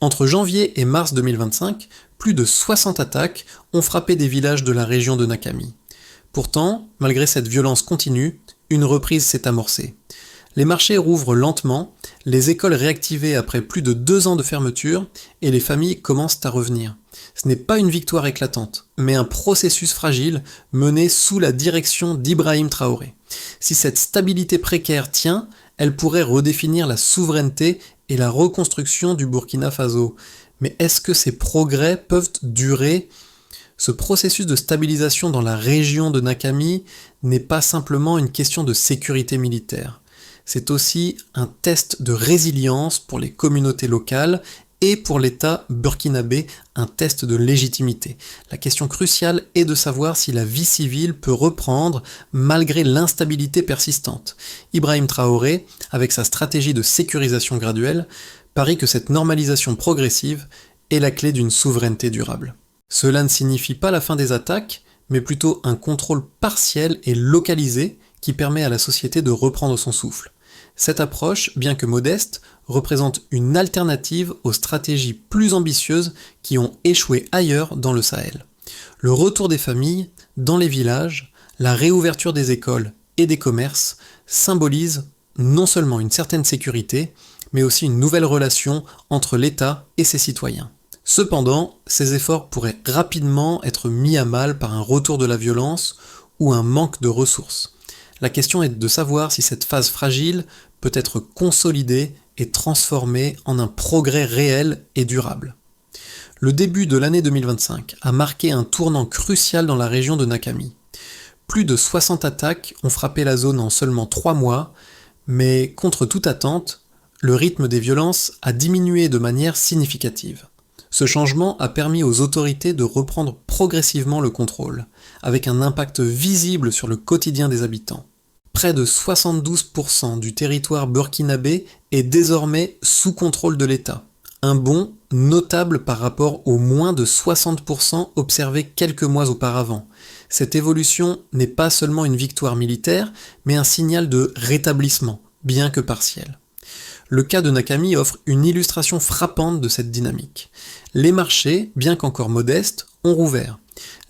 Entre janvier et mars 2025, plus de 60 attaques ont frappé des villages de la région de Nakami. Pourtant, malgré cette violence continue, une reprise s'est amorcée. Les marchés rouvrent lentement, les écoles réactivées après plus de 2 ans de fermeture, et les familles commencent à revenir. Ce n'est pas une victoire éclatante, mais un processus fragile mené sous la direction d'Ibrahim Traoré. Si cette stabilité précaire tient, elle pourrait redéfinir la souveraineté et la reconstruction du Burkina Faso. Mais est-ce que ces progrès peuvent durer ? Ce processus de stabilisation dans la région de Nakami n'est pas simplement une question de sécurité militaire. C'est aussi un test de résilience pour les communautés locales et pour l'État burkinabé, un test de légitimité. La question cruciale est de savoir si la vie civile peut reprendre malgré l'instabilité persistante. Ibrahim Traoré, avec sa stratégie de sécurisation graduelle, parie que cette normalisation progressive est la clé d'une souveraineté durable. Cela ne signifie pas la fin des attaques, mais plutôt un contrôle partiel et localisé qui permet à la société de reprendre son souffle. Cette approche, bien que modeste, représente une alternative aux stratégies plus ambitieuses qui ont échoué ailleurs dans le Sahel. Le retour des familles dans les villages, la réouverture des écoles et des commerces symbolisent non seulement une certaine sécurité, mais aussi une nouvelle relation entre l'État et ses citoyens. Cependant, ces efforts pourraient rapidement être mis à mal par un retour de la violence ou un manque de ressources. La question est de savoir si cette phase fragile peut être consolidée et transformée en un progrès réel et durable. Le début de l'année 2025 a marqué un tournant crucial dans la région de Nakami. Plus de 60 attaques ont frappé la zone en seulement 3 mois, mais contre toute attente, le rythme des violences a diminué de manière significative. Ce changement a permis aux autorités de reprendre progressivement le contrôle, avec un impact visible sur le quotidien des habitants. Près de 72% du territoire burkinabé est désormais sous contrôle de l'État, un bond notable par rapport aux moins de 60% observés quelques mois auparavant. Cette évolution n'est pas seulement une victoire militaire, mais un signal de rétablissement, bien que partiel. Le cas de Nakami offre une illustration frappante de cette dynamique. Les marchés, bien qu'encore modestes, ont rouvert.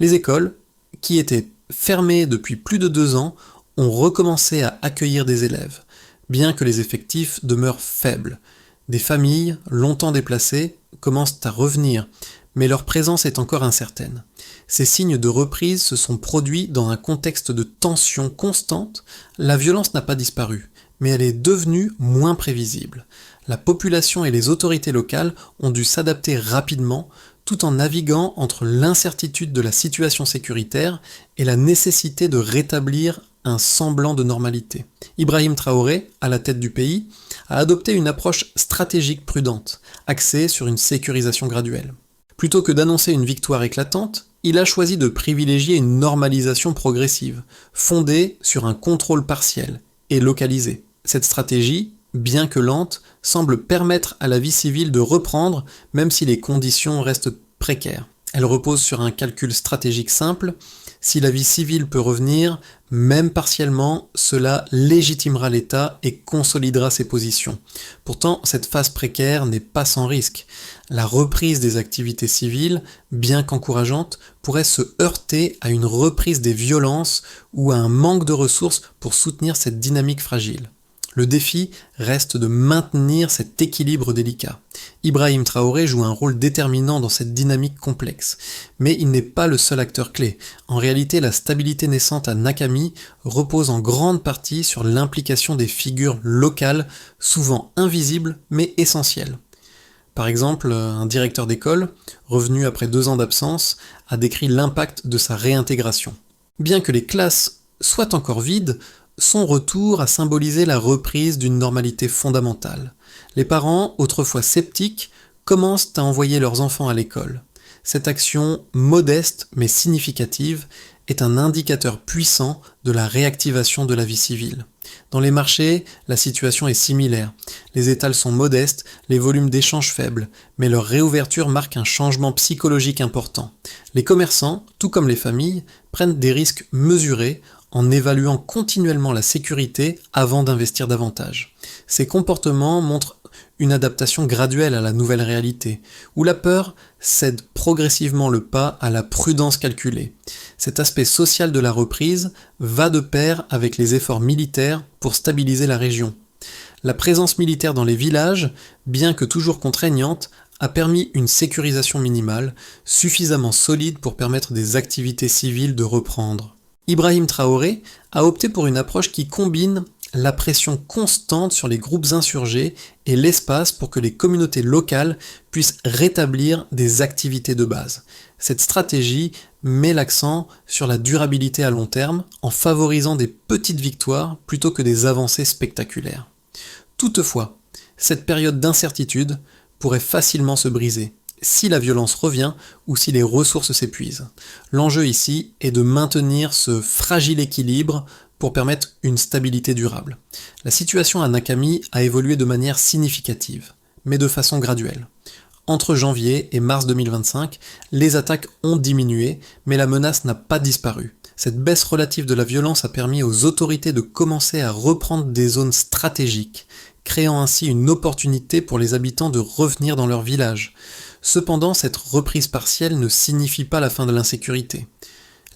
Les écoles, qui étaient fermées depuis plus de 2 ans, ont recommencé à accueillir des élèves, bien que les effectifs demeurent faibles. Des familles, longtemps déplacées, commencent à revenir, mais leur présence est encore incertaine. Ces signes de reprise se sont produits dans un contexte de tension constante. La violence n'a pas disparu, mais elle est devenue moins prévisible. La population et les autorités locales ont dû s'adapter rapidement, tout en naviguant entre l'incertitude de la situation sécuritaire et la nécessité de rétablir un semblant de normalité. Ibrahim Traoré, à la tête du pays, a adopté une approche stratégique prudente, axée sur une sécurisation graduelle. Plutôt que d'annoncer une victoire éclatante, il a choisi de privilégier une normalisation progressive, fondée sur un contrôle partiel et localisé. Cette stratégie, bien que lente, semble permettre à la vie civile de reprendre, même si les conditions restent précaires. Elle repose sur un calcul stratégique simple. Si la vie civile peut revenir, même partiellement, cela légitimera l'État et consolidera ses positions. Pourtant, cette phase précaire n'est pas sans risque. La reprise des activités civiles, bien qu'encourageante, pourrait se heurter à une reprise des violences ou à un manque de ressources pour soutenir cette dynamique fragile. Le défi reste de maintenir cet équilibre délicat. Ibrahim Traoré joue un rôle déterminant dans cette dynamique complexe, mais il n'est pas le seul acteur clé. En réalité, la stabilité naissante à Nakami repose en grande partie sur l'implication des figures locales, souvent invisibles mais essentielles. Par exemple, un directeur d'école, revenu après 2 ans d'absence, a décrit l'impact de sa réintégration. Bien que les classes soient encore vides, son retour a symbolisé la reprise d'une normalité fondamentale. Les parents, autrefois sceptiques, commencent à envoyer leurs enfants à l'école. Cette action modeste mais significative est un indicateur puissant de la réactivation de la vie civile. Dans les marchés, la situation est similaire. Les étals sont modestes, les volumes d'échanges faibles, mais leur réouverture marque un changement psychologique important. Les commerçants, tout comme les familles, prennent des risques mesurés en évaluant continuellement la sécurité avant d'investir davantage. Ces comportements montrent une adaptation graduelle à la nouvelle réalité, où la peur cède progressivement le pas à la prudence calculée. Cet aspect social de la reprise va de pair avec les efforts militaires pour stabiliser la région. La présence militaire dans les villages, bien que toujours contraignante, a permis une sécurisation minimale, suffisamment solide pour permettre des activités civiles de reprendre. Ibrahim Traoré a opté pour une approche qui combine la pression constante sur les groupes insurgés et l'espace pour que les communautés locales puissent rétablir des activités de base. Cette stratégie met l'accent sur la durabilité à long terme en favorisant des petites victoires plutôt que des avancées spectaculaires. Toutefois, cette période d'incertitude pourrait facilement se briser si la violence revient ou si les ressources s'épuisent. L'enjeu ici est de maintenir ce fragile équilibre pour permettre une stabilité durable. La situation à Nakami a évolué de manière significative, mais de façon graduelle. Entre janvier et mars 2025, les attaques ont diminué, mais la menace n'a pas disparu. Cette baisse relative de la violence a permis aux autorités de commencer à reprendre des zones stratégiques, créant ainsi une opportunité pour les habitants de revenir dans leur village. Cependant, cette reprise partielle ne signifie pas la fin de l'insécurité.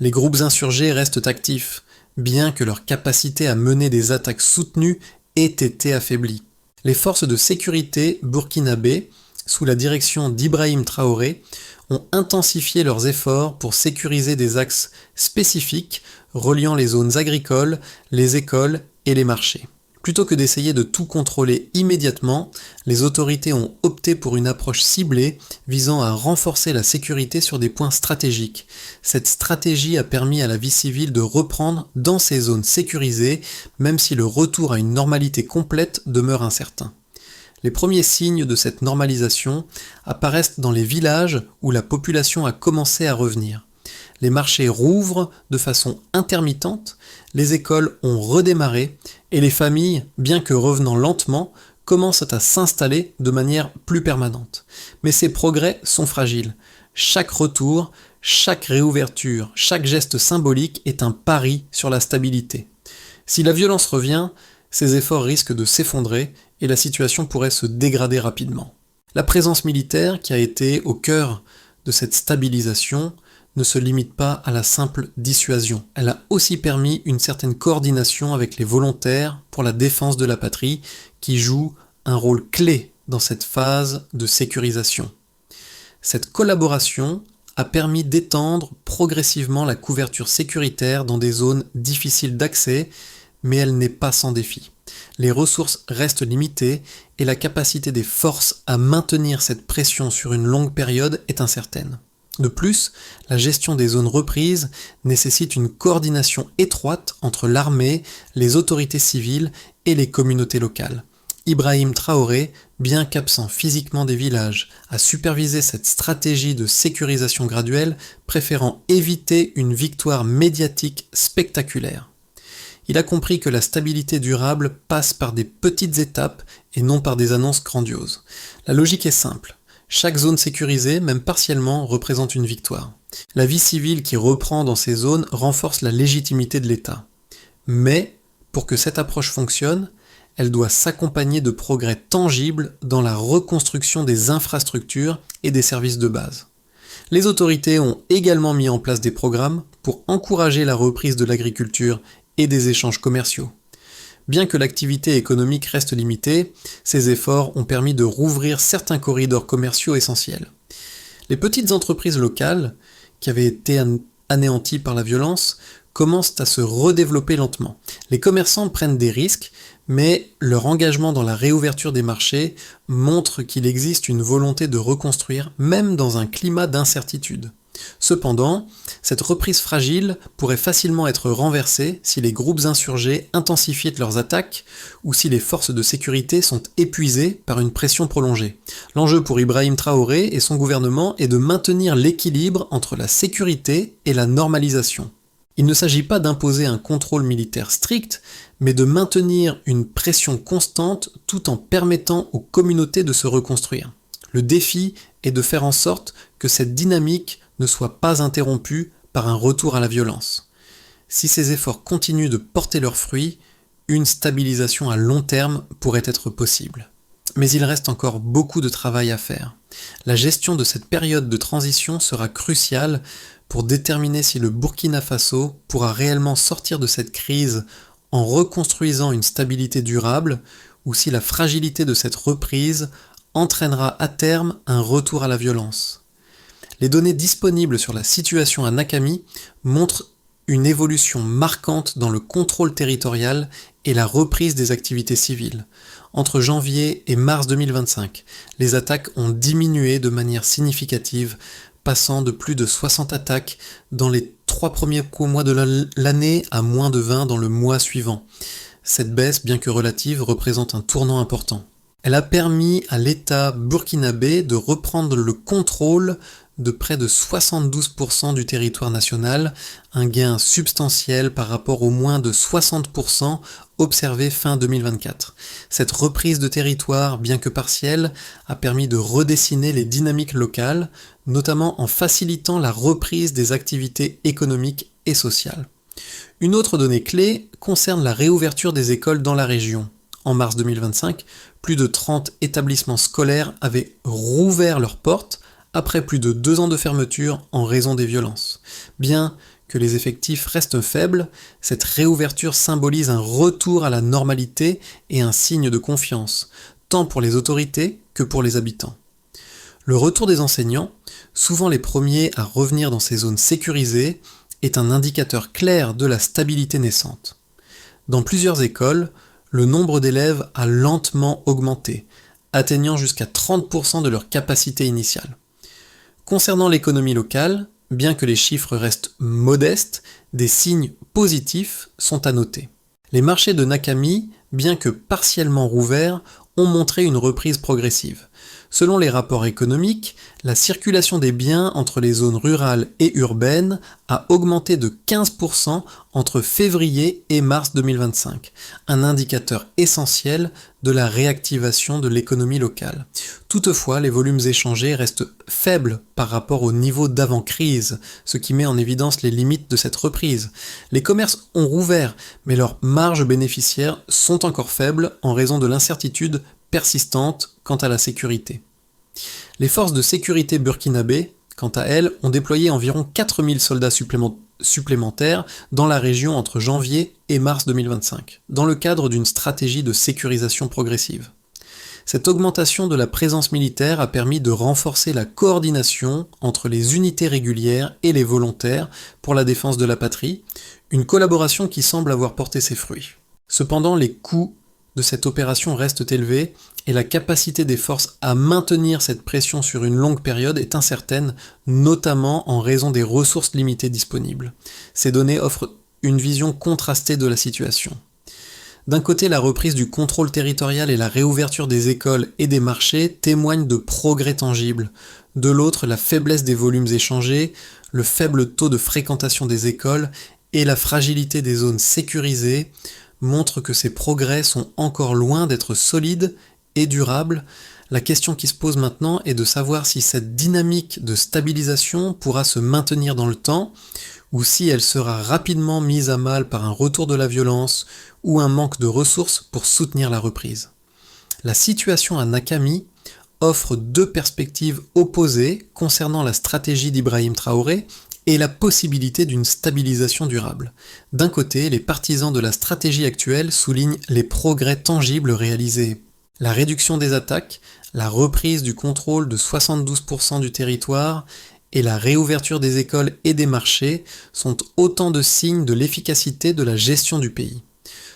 Les groupes insurgés restent actifs, bien que leur capacité à mener des attaques soutenues ait été affaiblie. Les forces de sécurité burkinabées, sous la direction d'Ibrahim Traoré, ont intensifié leurs efforts pour sécuriser des axes spécifiques reliant les zones agricoles, les écoles et les marchés. Plutôt que d'essayer de tout contrôler immédiatement, les autorités ont opté pour une approche ciblée visant à renforcer la sécurité sur des points stratégiques. Cette stratégie a permis à la vie civile de reprendre dans ces zones sécurisées, même si le retour à une normalité complète demeure incertain. Les premiers signes de cette normalisation apparaissent dans les villages où la population a commencé à revenir. Les marchés rouvrent de façon intermittente, les écoles ont redémarré et les familles, bien que revenant lentement, commencent à s'installer de manière plus permanente. Mais ces progrès sont fragiles. Chaque retour, chaque réouverture, chaque geste symbolique est un pari sur la stabilité. Si la violence revient, ces efforts risquent de s'effondrer et la situation pourrait se dégrader rapidement. La présence militaire, qui a été au cœur de cette stabilisation, ne se limite pas à la simple dissuasion. Elle a aussi permis une certaine coordination avec les volontaires pour la défense de la patrie, qui jouent un rôle clé dans cette phase de sécurisation. Cette collaboration a permis d'étendre progressivement la couverture sécuritaire dans des zones difficiles d'accès, mais elle n'est pas sans défi. Les ressources restent limitées et la capacité des forces à maintenir cette pression sur une longue période est incertaine. De plus, la gestion des zones reprises nécessite une coordination étroite entre l'armée, les autorités civiles et les communautés locales. Ibrahim Traoré, bien qu'absent physiquement des villages, a supervisé cette stratégie de sécurisation graduelle, préférant éviter une victoire médiatique spectaculaire. Il a compris que la stabilité durable passe par des petites étapes et non par des annonces grandioses. La logique est simple. Chaque zone sécurisée, même partiellement, représente une victoire. La vie civile qui reprend dans ces zones renforce la légitimité de l'État. Mais, pour que cette approche fonctionne, elle doit s'accompagner de progrès tangibles dans la reconstruction des infrastructures et des services de base. Les autorités ont également mis en place des programmes pour encourager la reprise de l'agriculture et des échanges commerciaux. Bien que l'activité économique reste limitée, ces efforts ont permis de rouvrir certains corridors commerciaux essentiels. Les petites entreprises locales, qui avaient été anéanties par la violence, commencent à se redévelopper lentement. Les commerçants prennent des risques, mais leur engagement dans la réouverture des marchés montre qu'il existe une volonté de reconstruire, même dans un climat d'incertitude. Cependant, cette reprise fragile pourrait facilement être renversée si les groupes insurgés intensifient leurs attaques ou si les forces de sécurité sont épuisées par une pression prolongée. L'enjeu pour Ibrahim Traoré et son gouvernement est de maintenir l'équilibre entre la sécurité et la normalisation. Il ne s'agit pas d'imposer un contrôle militaire strict, mais de maintenir une pression constante tout en permettant aux communautés de se reconstruire. Le défi est de faire en sorte que cette dynamique ne soit pas interrompue par un retour à la violence. Si ces efforts continuent de porter leurs fruits, une stabilisation à long terme pourrait être possible. Mais il reste encore beaucoup de travail à faire. La gestion de cette période de transition sera cruciale pour déterminer si le Burkina Faso pourra réellement sortir de cette crise en reconstruisant une stabilité durable ou si la fragilité de cette reprise entraînera à terme un retour à la violence. Les données disponibles sur la situation à Nakami montrent une évolution marquante dans le contrôle territorial et la reprise des activités civiles. Entre janvier et mars 2025, les attaques ont diminué de manière significative, passant de plus de 60 attaques dans les 3 premiers mois de l'année à moins de 20 dans le mois suivant. Cette baisse, bien que relative, représente un tournant important. Elle a permis à l'État burkinabé de reprendre le contrôle de près de 72% du territoire national, un gain substantiel par rapport aux moins de 60% observés fin 2024. Cette reprise de territoire, bien que partielle, a permis de redessiner les dynamiques locales, notamment en facilitant la reprise des activités économiques et sociales. Une autre donnée clé concerne la réouverture des écoles dans la région. En mars 2025, plus de 30 établissements scolaires avaient rouvert leurs portes après plus de 2 ans de fermeture en raison des violences. Bien que les effectifs restent faibles, cette réouverture symbolise un retour à la normalité et un signe de confiance, tant pour les autorités que pour les habitants. Le retour des enseignants, souvent les premiers à revenir dans ces zones sécurisées, est un indicateur clair de la stabilité naissante. Dans plusieurs écoles, le nombre d'élèves a lentement augmenté, atteignant jusqu'à 30% de leur capacité initiale. Concernant l'économie locale, bien que les chiffres restent modestes, des signes positifs sont à noter. Les marchés de Nakami, bien que partiellement rouverts, ont montré une reprise progressive. Selon les rapports économiques, la circulation des biens entre les zones rurales et urbaines a augmenté de 15% entre février et mars 2025, un indicateur essentiel de la réactivation de l'économie locale. Toutefois, les volumes échangés restent faibles par rapport au niveau d'avant-crise, ce qui met en évidence les limites de cette reprise. Les commerces ont rouvert, mais leurs marges bénéficiaires sont encore faibles en raison de l'incertitude persistante quant à la sécurité. Les forces de sécurité burkinabé, quant à elles, ont déployé environ 4000 soldats supplémentaires dans la région entre janvier et mars 2025, dans le cadre d'une stratégie de sécurisation progressive. Cette augmentation de la présence militaire a permis de renforcer la coordination entre les unités régulières et les volontaires pour la défense de la patrie, une collaboration qui semble avoir porté ses fruits. Cependant, les coûts de cette opération restent élevés et la capacité des forces à maintenir cette pression sur une longue période est incertaine, notamment en raison des ressources limitées disponibles. Ces données offrent une vision contrastée de la situation. D'un côté, la reprise du contrôle territorial et la réouverture des écoles et des marchés témoignent de progrès tangibles. De l'autre, la faiblesse des volumes échangés, le faible taux de fréquentation des écoles et la fragilité des zones sécurisées montrent que ces progrès sont encore loin d'être solides et durables. La question qui se pose maintenant est de savoir si cette dynamique de stabilisation pourra se maintenir dans le temps ou si elle sera rapidement mise à mal par un retour de la violence ou un manque de ressources pour soutenir la reprise. La situation à Nakami offre 2 perspectives opposées concernant la stratégie d'Ibrahim Traoré et la possibilité d'une stabilisation durable. D'un côté, les partisans de la stratégie actuelle soulignent les progrès tangibles réalisés. La réduction des attaques, la reprise du contrôle de 72% du territoire et la réouverture des écoles et des marchés sont autant de signes de l'efficacité de la gestion du pays.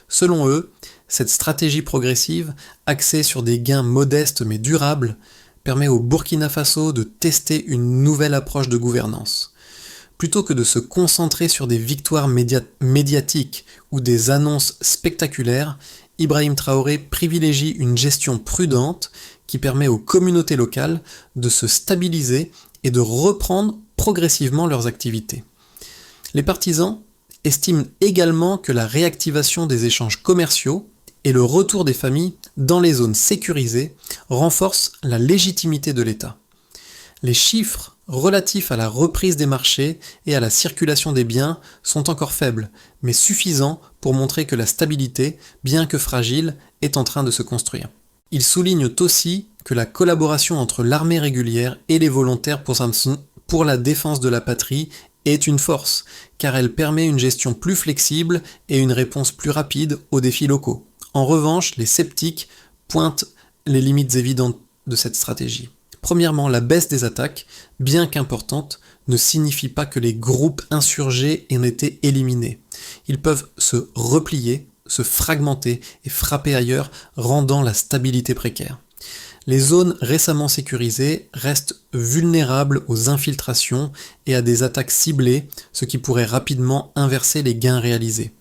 Selon eux, cette stratégie progressive, axée sur des gains modestes mais durables, permet au Burkina Faso de tester une nouvelle approche de gouvernance. Plutôt que de se concentrer sur des victoires médiatiques ou des annonces spectaculaires, Ibrahim Traoré privilégie une gestion prudente qui permet aux communautés locales de se stabiliser et de reprendre progressivement leurs activités. Les partisans estiment également que la réactivation des échanges commerciaux et le retour des familles dans les zones sécurisées renforcent la légitimité de l'État. Les chiffres relatifs à la reprise des marchés et à la circulation des biens sont encore faibles, mais suffisants pour montrer que la stabilité, bien que fragile, est en train de se construire. Ils soulignent aussi que la collaboration entre l'armée régulière et les volontaires pour la défense de la patrie est une force, car elle permet une gestion plus flexible et une réponse plus rapide aux défis locaux. En revanche, les sceptiques pointent les limites évidentes de cette stratégie. Premièrement, la baisse des attaques, bien qu'importante, ne signifie pas que les groupes insurgés aient été éliminés. Ils peuvent se replier, se fragmenter et frapper ailleurs, rendant la stabilité précaire. Les zones récemment sécurisées restent vulnérables aux infiltrations et à des attaques ciblées, ce qui pourrait rapidement inverser les gains réalisés.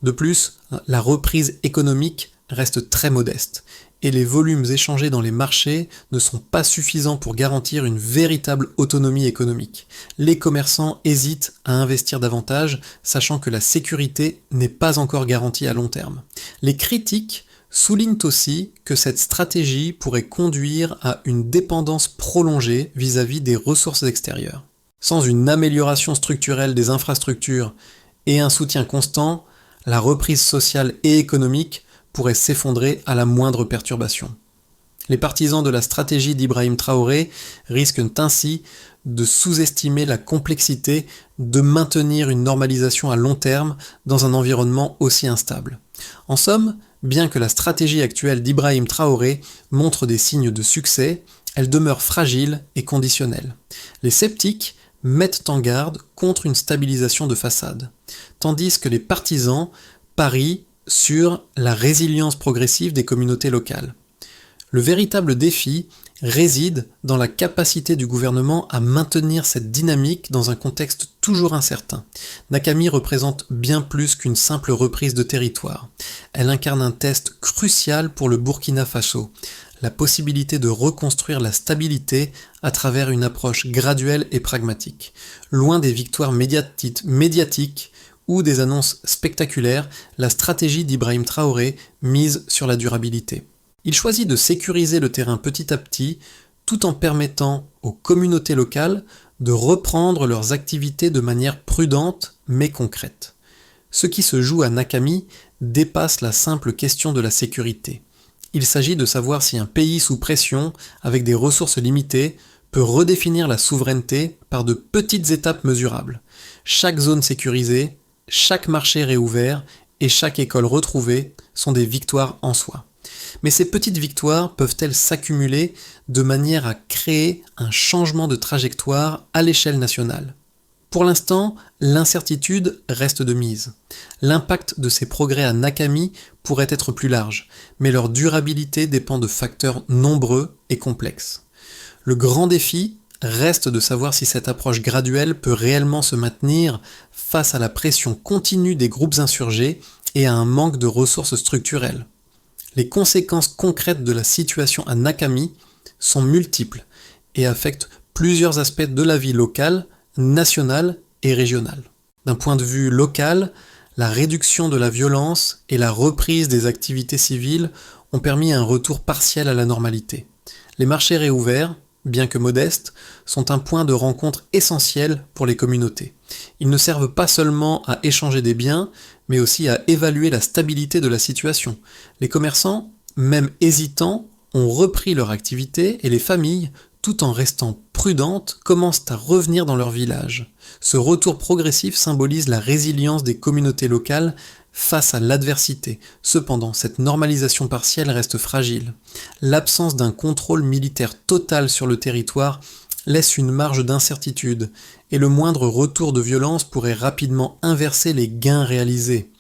De plus, la reprise économique reste très modeste, et les volumes échangés dans les marchés ne sont pas suffisants pour garantir une véritable autonomie économique. Les commerçants hésitent à investir davantage, sachant que la sécurité n'est pas encore garantie à long terme. Les critiques soulignent aussi que cette stratégie pourrait conduire à une dépendance prolongée vis-à-vis des ressources extérieures. Sans une amélioration structurelle des infrastructures et un soutien constant, la reprise sociale et économique pourrait s'effondrer à la moindre perturbation. Les partisans de la stratégie d'Ibrahim Traoré risquent ainsi de sous-estimer la complexité de maintenir une normalisation à long terme dans un environnement aussi instable. En somme, bien que la stratégie actuelle d'Ibrahim Traoré montre des signes de succès, elle demeure fragile et conditionnelle. Les sceptiques mettent en garde contre une stabilisation de façade, tandis que les partisans parient sur la résilience progressive des communautés locales. Le véritable défi réside dans la capacité du gouvernement à maintenir cette dynamique dans un contexte toujours incertain. Nakami représente bien plus qu'une simple reprise de territoire. Elle incarne un test crucial pour le Burkina Faso, la possibilité de reconstruire la stabilité à travers une approche graduelle et pragmatique. Loin des victoires médiatiques ou des annonces spectaculaires, la stratégie d'Ibrahim Traoré mise sur la durabilité. Il choisit de sécuriser le terrain petit à petit, tout en permettant aux communautés locales de reprendre leurs activités de manière prudente mais concrète. Ce qui se joue à Nakami dépasse la simple question de la sécurité. Il s'agit de savoir si un pays sous pression, avec des ressources limitées, peut redéfinir la souveraineté par de petites étapes mesurables. Chaque zone sécurisée, chaque marché réouvert et chaque école retrouvée sont des victoires en soi. Mais ces petites victoires peuvent-elles s'accumuler de manière à créer un changement de trajectoire à l'échelle nationale ? Pour l'instant, l'incertitude reste de mise. L'impact de ces progrès à Nakami pourrait être plus large, mais leur durabilité dépend de facteurs nombreux et complexes. Le grand défi reste de savoir si cette approche graduelle peut réellement se maintenir face à la pression continue des groupes insurgés et à un manque de ressources structurelles. Les conséquences concrètes de la situation à Nakami sont multiples et affectent plusieurs aspects de la vie locale, nationale et régionale. D'un point de vue local, la réduction de la violence et la reprise des activités civiles ont permis un retour partiel à la normalité. Les marchés réouverts, bien que modestes, sont un point de rencontre essentiel pour les communautés. Ils ne servent pas seulement à échanger des biens, mais aussi à évaluer la stabilité de la situation. Les commerçants, même hésitants, ont repris leur activité et les familles, tout en restant prudentes, commencent à revenir dans leur village. Ce retour progressif symbolise la résilience des communautés locales face à l'adversité. Cependant, cette normalisation partielle reste fragile. L'absence d'un contrôle militaire total sur le territoire laisse une marge d'incertitude, et le moindre retour de violence pourrait rapidement inverser les gains réalisés.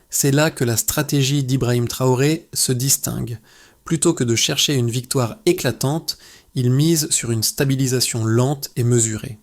C'est là que la stratégie d'Ibrahim Traoré se distingue. Plutôt que de chercher une victoire éclatante, il mise sur une stabilisation lente et mesurée.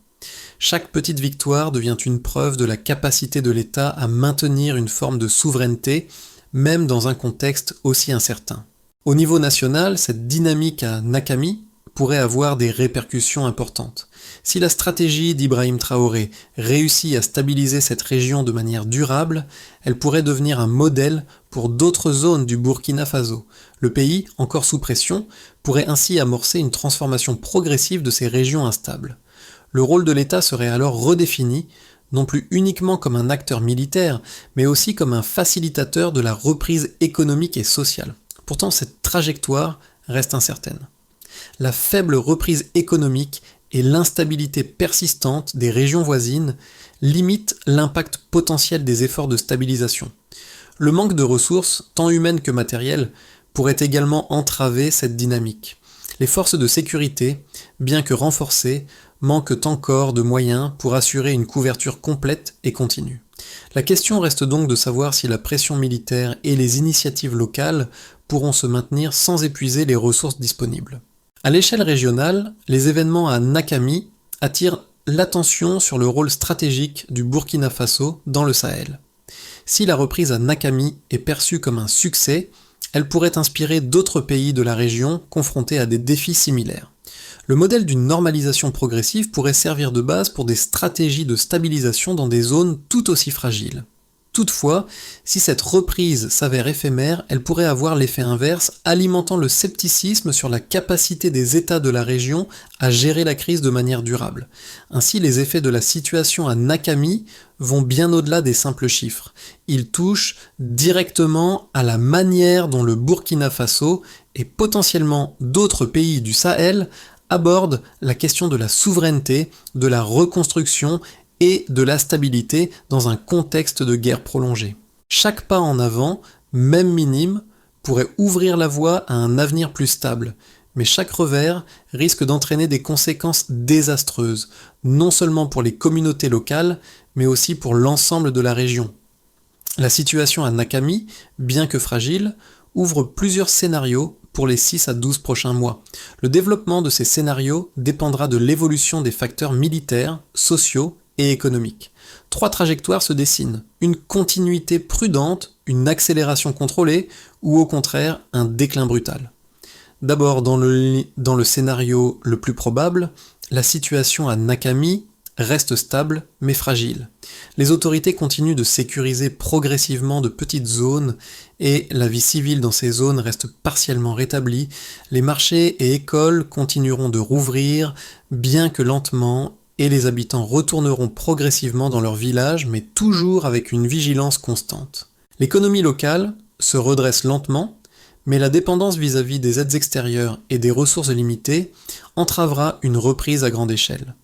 Chaque petite victoire devient une preuve de la capacité de l'État à maintenir une forme de souveraineté, même dans un contexte aussi incertain. Au niveau national, cette dynamique à Nakami pourrait avoir des répercussions importantes. Si la stratégie d'Ibrahim Traoré réussit à stabiliser cette région de manière durable, elle pourrait devenir un modèle pour d'autres zones du Burkina Faso. Le pays, encore sous pression, pourrait ainsi amorcer une transformation progressive de ces régions instables. Le rôle de l'État serait alors redéfini, non plus uniquement comme un acteur militaire, mais aussi comme un facilitateur de la reprise économique et sociale. Pourtant, cette trajectoire reste incertaine. La faible reprise économique et l'instabilité persistante des régions voisines limitent l'impact potentiel des efforts de stabilisation. Le manque de ressources, tant humaines que matérielles, pourrait également entraver cette dynamique. Les forces de sécurité, bien que renforcées, manquent encore de moyens pour assurer une couverture complète et continue. La question reste donc de savoir si la pression militaire et les initiatives locales pourront se maintenir sans épuiser les ressources disponibles. À l'échelle régionale, les événements à Nakami attirent l'attention sur le rôle stratégique du Burkina Faso dans le Sahel. Si la reprise à Nakami est perçue comme un succès, elle pourrait inspirer d'autres pays de la région confrontés à des défis similaires. Le modèle d'une normalisation progressive pourrait servir de base pour des stratégies de stabilisation dans des zones tout aussi fragiles. Toutefois, si cette reprise s'avère éphémère, elle pourrait avoir l'effet inverse, alimentant le scepticisme sur la capacité des États de la région à gérer la crise de manière durable. Ainsi, les effets de la situation à Nakami vont bien au-delà des simples chiffres. Ils touchent directement à la manière dont le Burkina Faso et potentiellement d'autres pays du Sahel abordent la question de la souveraineté, de la reconstruction et de la stabilité dans un contexte de guerre prolongée. Chaque pas en avant, même minime, pourrait ouvrir la voie à un avenir plus stable, mais chaque revers risque d'entraîner des conséquences désastreuses, non seulement pour les communautés locales, mais aussi pour l'ensemble de la région. La situation à Nakami, bien que fragile, ouvre plusieurs scénarios pour les 6 à 12 prochains mois. Le développement de ces scénarios dépendra de l'évolution des facteurs militaires, sociaux et économiques. 3 trajectoires se dessinent, une continuité prudente, une accélération contrôlée, ou au contraire un déclin brutal. D'abord, dans le scénario le plus probable, la situation à Nakami reste stable mais fragile. Les autorités continuent de sécuriser progressivement de petites zones et la vie civile dans ces zones reste partiellement rétablie. Les marchés et écoles continueront de rouvrir, bien que lentement, et les habitants retourneront progressivement dans leur village, mais toujours avec une vigilance constante. L'économie locale se redresse lentement, mais la dépendance vis-à-vis des aides extérieures et des ressources limitées entravera une reprise à grande échelle.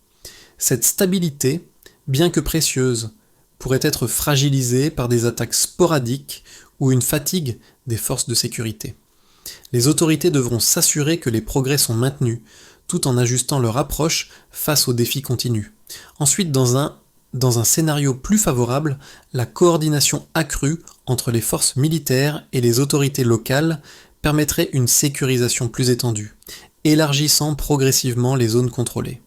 Cette stabilité, bien que précieuse, pourrait être fragilisée par des attaques sporadiques ou une fatigue des forces de sécurité. Les autorités devront s'assurer que les progrès sont maintenus, tout en ajustant leur approche face aux défis continus. Ensuite, dans un scénario plus favorable, la coordination accrue entre les forces militaires et les autorités locales permettrait une sécurisation plus étendue, élargissant progressivement les zones contrôlées.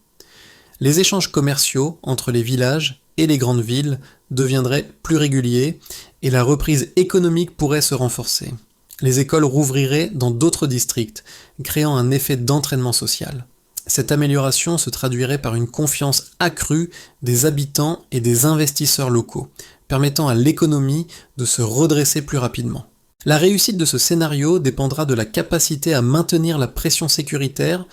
Les échanges commerciaux entre les villages et les grandes villes deviendraient plus réguliers et la reprise économique pourrait se renforcer. Les écoles rouvriraient dans d'autres districts, créant un effet d'entraînement social. Cette amélioration se traduirait par une confiance accrue des habitants et des investisseurs locaux, permettant à l'économie de se redresser plus rapidement. La réussite de ce scénario dépendra de la capacité à maintenir la pression sécuritaire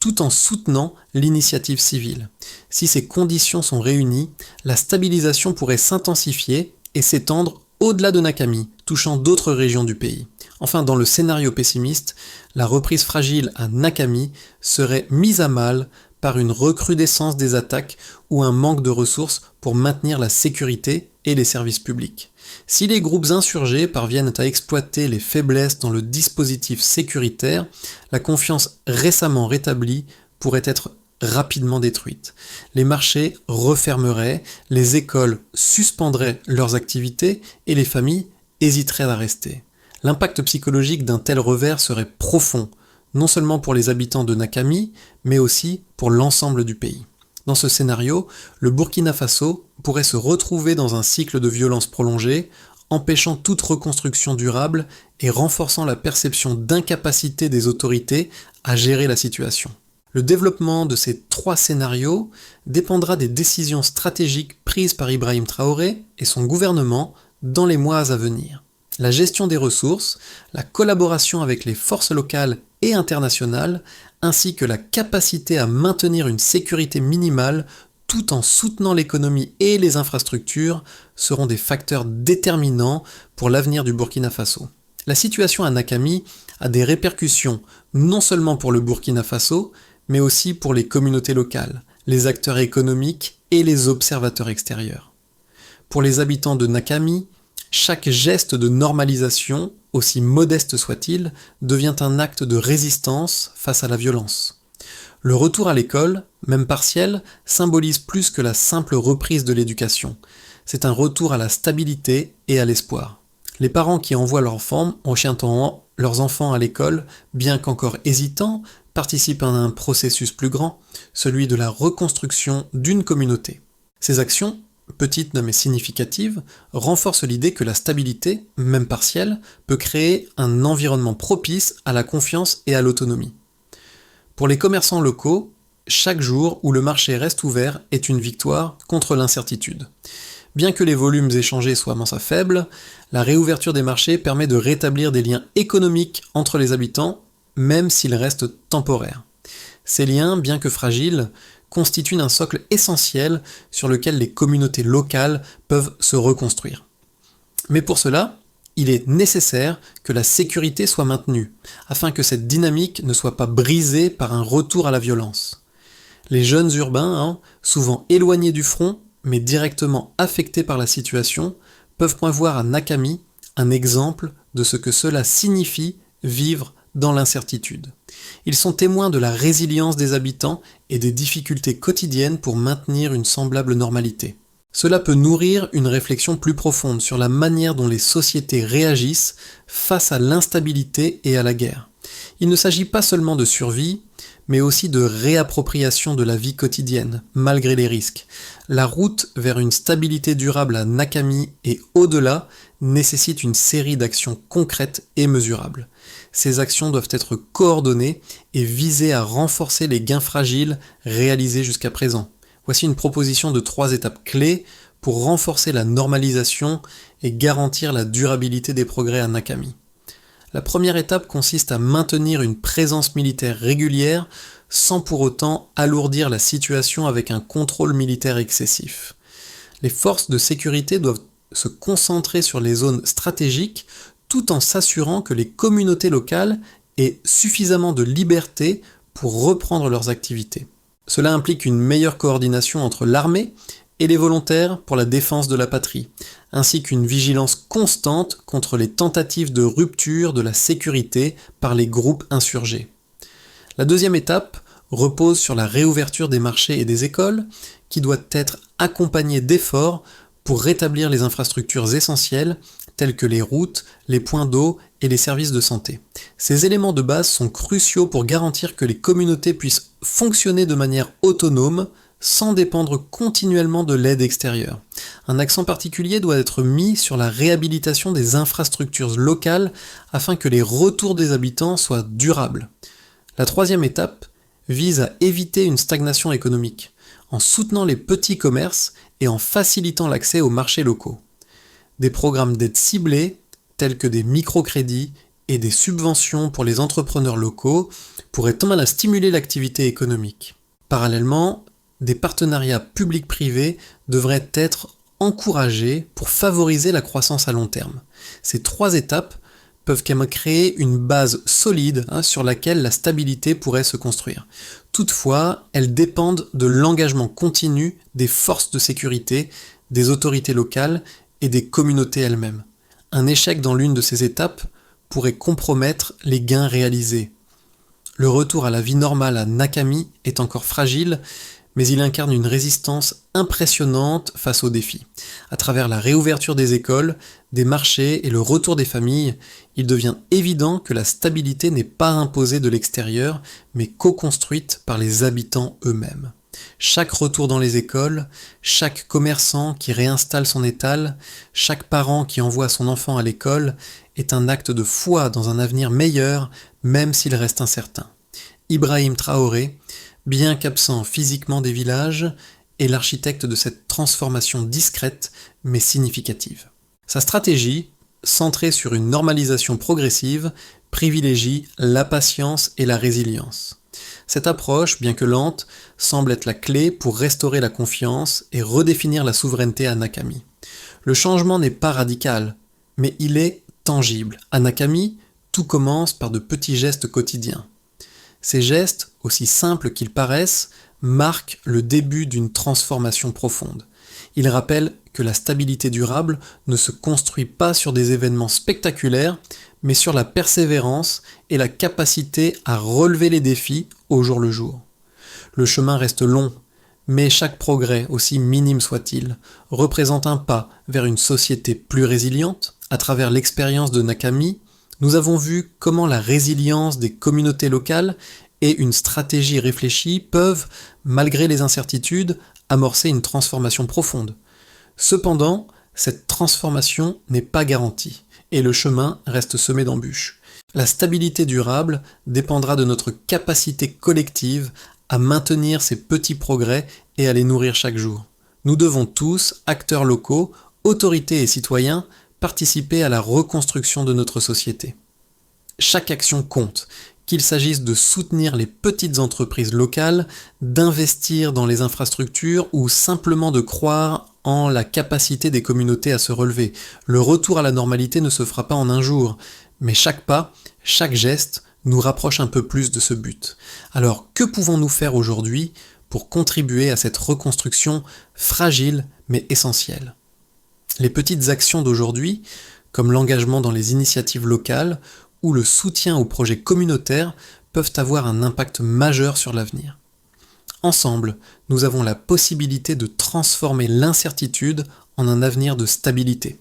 tout en soutenant l'initiative civile. Si ces conditions sont réunies, la stabilisation pourrait s'intensifier et s'étendre au-delà de Nakami, touchant d'autres régions du pays. Enfin, dans le scénario pessimiste, la reprise fragile à Nakami serait mise à mal par une recrudescence des attaques ou un manque de ressources pour maintenir la sécurité et les services publics. Si les groupes insurgés parviennent à exploiter les faiblesses dans le dispositif sécuritaire, la confiance récemment rétablie pourrait être rapidement détruite. Les marchés refermeraient, les écoles suspendraient leurs activités et les familles hésiteraient à rester. L'impact psychologique d'un tel revers serait profond, non seulement pour les habitants de Nakami, mais aussi pour l'ensemble du pays. Dans ce scénario, le Burkina Faso pourrait se retrouver dans un cycle de violence prolongée, empêchant toute reconstruction durable et renforçant la perception d'incapacité des autorités à gérer la situation. Le développement de ces 3 scénarios dépendra des décisions stratégiques prises par Ibrahim Traoré et son gouvernement dans les mois à venir. La gestion des ressources, la collaboration avec les forces locales et internationales, ainsi que la capacité à maintenir une sécurité minimale tout en soutenant l'économie et les infrastructures seront des facteurs déterminants pour l'avenir du Burkina Faso. La situation à Nakami a des répercussions non seulement pour le Burkina Faso, mais aussi pour les communautés locales, les acteurs économiques et les observateurs extérieurs. Pour les habitants de Nakami, chaque geste de normalisation, aussi modeste soit-il, devient un acte de résistance face à la violence. Le retour à l'école, même partiel, symbolise plus que la simple reprise de l'éducation. C'est un retour à la stabilité et à l'espoir. Les parents qui envoient leurs enfants à l'école, bien qu'encore hésitants, participent à un processus plus grand, celui de la reconstruction d'une communauté. Ces actions, petites mais significatives, renforcent l'idée que la stabilité, même partielle, peut créer un environnement propice à la confiance et à l'autonomie. Pour les commerçants locaux, chaque jour où le marché reste ouvert est une victoire contre l'incertitude. Bien que les volumes échangés soient faibles, la réouverture des marchés permet de rétablir des liens économiques entre les habitants, même s'ils restent temporaires. Ces liens, bien que fragiles, constituent un socle essentiel sur lequel les communautés locales peuvent se reconstruire. Mais pour cela, il est nécessaire que la sécurité soit maintenue, afin que cette dynamique ne soit pas brisée par un retour à la violence. Les jeunes urbains, souvent éloignés du front, mais directement affectés par la situation, peuvent voir à Nakami un exemple de ce que cela signifie vivre dans l'incertitude. Ils sont témoins de la résilience des habitants et des difficultés quotidiennes pour maintenir une semblable normalité. Cela peut nourrir une réflexion plus profonde sur la manière dont les sociétés réagissent face à l'instabilité et à la guerre. Il ne s'agit pas seulement de survie, mais aussi de réappropriation de la vie quotidienne, malgré les risques. La route vers une stabilité durable à Nakami et au-delà nécessite une série d'actions concrètes et mesurables. Ces actions doivent être coordonnées et viser à renforcer les gains fragiles réalisés jusqu'à présent. Voici une proposition de 3 étapes clés pour renforcer la normalisation et garantir la durabilité des progrès à Nakami. La première étape consiste à maintenir une présence militaire régulière sans pour autant alourdir la situation avec un contrôle militaire excessif. Les forces de sécurité doivent se concentrer sur les zones stratégiques tout en s'assurant que les communautés locales aient suffisamment de liberté pour reprendre leurs activités. Cela implique une meilleure coordination entre l'armée et les volontaires pour la défense de la patrie, ainsi qu'une vigilance constante contre les tentatives de rupture de la sécurité par les groupes insurgés. La deuxième étape repose sur la réouverture des marchés et des écoles, qui doit être accompagnée d'efforts pour rétablir les infrastructures essentielles, telles que les routes, les points d'eau et les services de santé. Ces éléments de base sont cruciaux pour garantir que les communautés puissent fonctionner de manière autonome, sans dépendre continuellement de l'aide extérieure. Un accent particulier doit être mis sur la réhabilitation des infrastructures locales afin que les retours des habitants soient durables. La troisième étape vise à éviter une stagnation économique, en soutenant les petits commerces et en facilitant l'accès aux marchés locaux. Des programmes d'aide ciblés, tels que des microcrédits et des subventions pour les entrepreneurs locaux, pourraient stimuler l'activité économique. Parallèlement, des partenariats publics-privés devraient être encouragés pour favoriser la croissance à long terme. Ces 3 étapes peuvent créer une base solide sur laquelle la stabilité pourrait se construire. Toutefois, elles dépendent de l'engagement continu des forces de sécurité, des autorités locales et des communautés elles-mêmes. Un échec dans l'une de ces étapes pourrait compromettre les gains réalisés. Le retour à la vie normale à Nakami est encore fragile, mais il incarne une résistance impressionnante face aux défis. À travers la réouverture des écoles, des marchés et le retour des familles, il devient évident que la stabilité n'est pas imposée de l'extérieur, mais co-construite par les habitants eux-mêmes. Chaque retour dans les écoles, chaque commerçant qui réinstalle son étal, chaque parent qui envoie son enfant à l'école est un acte de foi dans un avenir meilleur, même s'il reste incertain. Ibrahim Traoré, bien qu'absent physiquement des villages, est l'architecte de cette transformation discrète mais significative. Sa stratégie, centrée sur une normalisation progressive, privilégie la patience et la résilience. Cette approche, bien que lente, semble être la clé pour restaurer la confiance et redéfinir la souveraineté à Nakami. Le changement n'est pas radical, mais il est tangible. À Nakami, tout commence par de petits gestes quotidiens. Ces gestes, aussi simples qu'ils paraissent, marquent le début d'une transformation profonde. Ils rappellent que la stabilité durable ne se construit pas sur des événements spectaculaires, mais sur la persévérance et la capacité à relever les défis au jour le jour. Le chemin reste long, mais chaque progrès, aussi minime soit-il, représente un pas vers une société plus résiliente. À travers l'expérience de Nakami, nous avons vu comment la résilience des communautés locales et une stratégie réfléchie peuvent, malgré les incertitudes, amorcer une transformation profonde. Cependant, cette transformation n'est pas garantie, et le chemin reste semé d'embûches. La stabilité durable dépendra de notre capacité collective à maintenir ces petits progrès et à les nourrir chaque jour. Nous devons tous, acteurs locaux, autorités et citoyens, participer à la reconstruction de notre société. Chaque action compte, qu'il s'agisse de soutenir les petites entreprises locales, d'investir dans les infrastructures ou simplement de croire en la capacité des communautés à se relever. Le retour à la normalité ne se fera pas en un jour, mais chaque pas, chaque geste nous rapproche un peu plus de ce but. Alors, que pouvons-nous faire aujourd'hui pour contribuer à cette reconstruction fragile mais essentielle ? Les petites actions d'aujourd'hui, comme l'engagement dans les initiatives locales ou le soutien aux projets communautaires, peuvent avoir un impact majeur sur l'avenir. Ensemble, nous avons la possibilité de transformer l'incertitude en un avenir de stabilité.